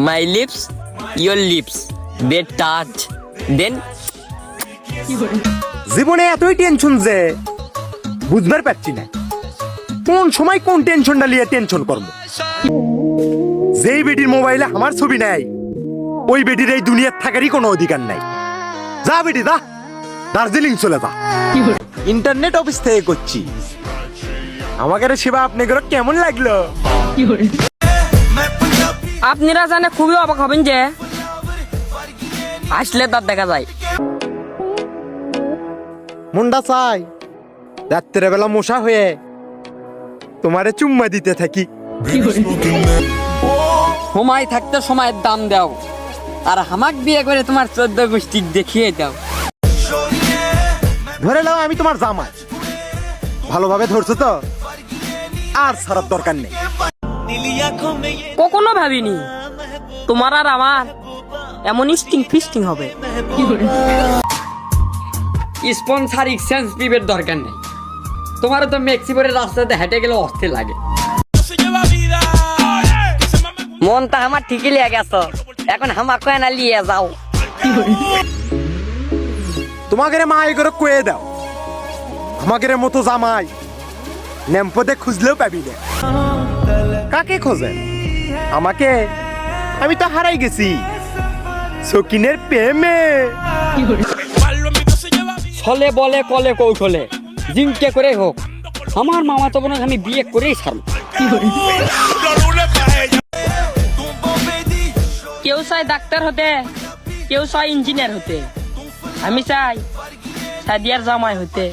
My lips, your lips, they touch. Then জীবনে এতই tension যে বুঝবার পারছি না কোন সময় কোন টেনশনটা নিয়ে টেনশন করবো। যেই বেটির মোবাইলে আমার ছবি নাই ওই বেটির এই দুনিয়ার থাকারই কোনো অধিকার নাই। যা বেটি যা, দার্জিলিং চলে যা। ইন্টারনেট অফিস থেকে করছি। আমাকে সেবা আপনাদের কেমন লাগলো? আপনারা জানে খুবই অবাক হবেন যে আসলে তার দেখা যায়। মুন্ডা চাই রাত্রে বেলা মশা হয়ে তোমারে চুম্মা দিতে থাকি। সময় থাকতে সময়ের দাম দাও, আর হামাক বিয়ে করে তোমার 14 গোষ্ঠী দেখিয়ে দাও। ধরে নাও আমি তোমার জামাই, ভালোভাবে ধরছো তো, আর ছাড়ার দরকার নেই। কখনো ভাবিনি তোমার আর আমার এমন স্টিং ফিস্টিং হবে। স্পন্সার এক্সচেঞ্জ পিপের দরকার নেই, তোমারও তো মেক্সিকোর রাস্তাতে হেঁটে গেলে অস্থির লাগে। মনটা আমার ঠিকই লেগে গেছে, এখন আমাকে না নিয়ে যাও। তোমাকে মা এগুলো কয়ে দাও, আমাকে মতো জামাই নেমপদে খুঁজলেও পাবি না। কাকে খোঁজেন? আমাকে? আমি তো হারাই গেছি সকিনের প্রেমে। ছলে বলে কলে কৌশলে জিঙ্কে করে হোক আমার মামা তো বোন আমি বিয়ে করেই ছাড়ব। কেউ চাই ডাক্তার হতে, কেউ চাই ইঞ্জিনিয়ার হতে, আমি চাই সাদিয়ার জামাই হতে।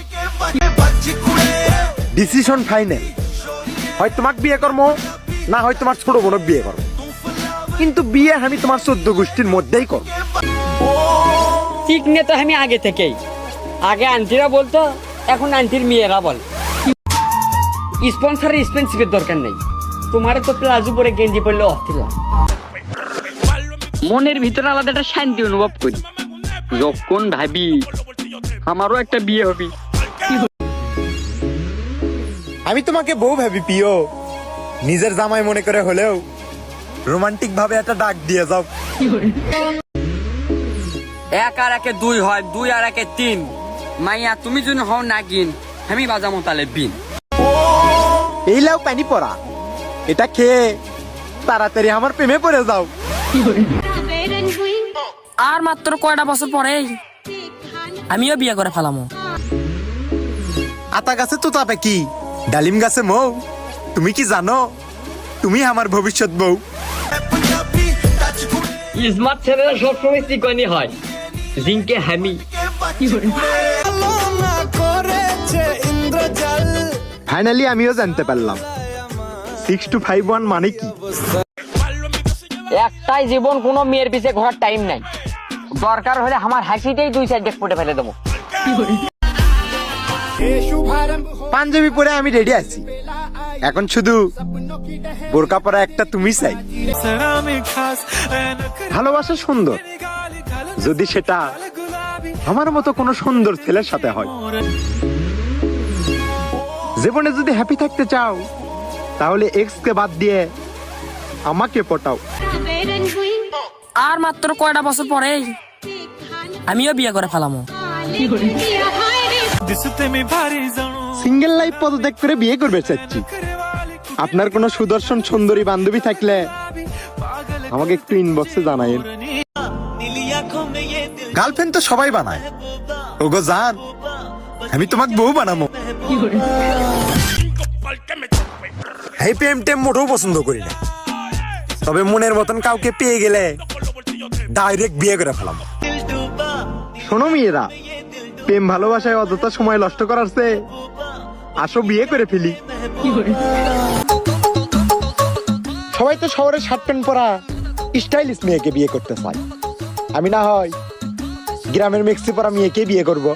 ডিসিশন ফাইনাল, হয় তোমাকে বিয়ে করবো না হয় তোমার ছোট বোনক বিয়ে করবো, কিন্তু বিয়ে আমি তোমার 14 গোষ্ঠীর মধ্যেই করবো। ঠিক নে তো আমি আগে থেকেই, আগে আন্টিরা বলতো এখন আন্টির মেয়েরা বল। স্পন্সরের এক্সপেন্সিভের দরকার নেই, তোমার তো প্লাজো পরে গেঞ্জি পরলে অস্থির লাগে। মনের ভিতরে আলাদা একটা শান্তি অনুভব করি যখন ভাবি আমারও একটা বিয়ে হবে। আমি তোমাকে বউ ভাবি প্রিয়, নিজের জামাই মনে করে হলেও রোমান্টিক ভাবে একটা ডাক দিয়ে যাও। 1 আর 1 2 হয়, 2 আর 1 3। মাইয়া তুমি যদি হও নাগিন, আমি বাজামো তালে বিন। এই লাও পানি পড়া, এটা খেয়ে তাড়াতাড়ি আমার প্রেমে পড়ে যাও। আর মাত্র কয়টা বছর পরেই আমিও বিয়ে করে ফেলামো। আতা গাছে তো তাপে কি, ডালিম গাছে মৌ। তুমি কি জানো তুমি আমার ভবিষ্যৎ বউ? ইসমাত ছেলেরা সবসময় চিকনি হয়, জিঙ্কে হামি। ফাইনালি আমিও জানতে পারলাম 6251 মানে কি। একটাই জীবন, কোনো মেয়ের পিছে ঘোরার টাইম নাই। দরকার হলে আমার হাসিতেই 2 সাইড ফুটে ফেলে দেবো। পাঞ্জাবি পরে আমি রেডি আছি, এখন শুধু বোরকা পরা একটা তুমি চাই। ভালোবাসা সুন্দর যদি সেটা আমার মতো কোনো সুন্দর ছেলের সাথে হয়। জীবনে যদি হ্যাপি থাকতে চাও তাহলে এক্স কে বাদ দিয়ে আমাকে পটাও। আর মাত্র কয়টা বছর পরেই আমিও বিয়ে করে ফেলামো। সিঙ্গেল লাইফ পদত্যাগ করে বিয়ে করবে চাচ্ছি। আপনার কোনো সুদর্শন সুন্দরী বান্ধবী থাকলে আমাকে একটু ইনবক্সে জানাইন। গার্লফ্রেন্ড তো সবাই বানায়, ওগো জান আমি তোমাকে বউ বানাবো। এই প্রেম টেম মোটেও পছন্দ করি না, তবে মনের মতন কাউকে পেয়ে গেলে ডাইরেক্ট বিয়ে করে ফেলাম। শোনো মেয়েরা, প্রেম ভালোবাসায় অযথা সময় নষ্ট করার চেয়ে আসো বিয়ে করে ফেলি। সবাই তো শহরে শার্ট প্যান্ট পরা স্টাইলিশ মেয়েকে বিয়ে করতে চায়, আমি না হয় গ্রামের মেক্সি পরা মেয়েকে বিয়ে করবো।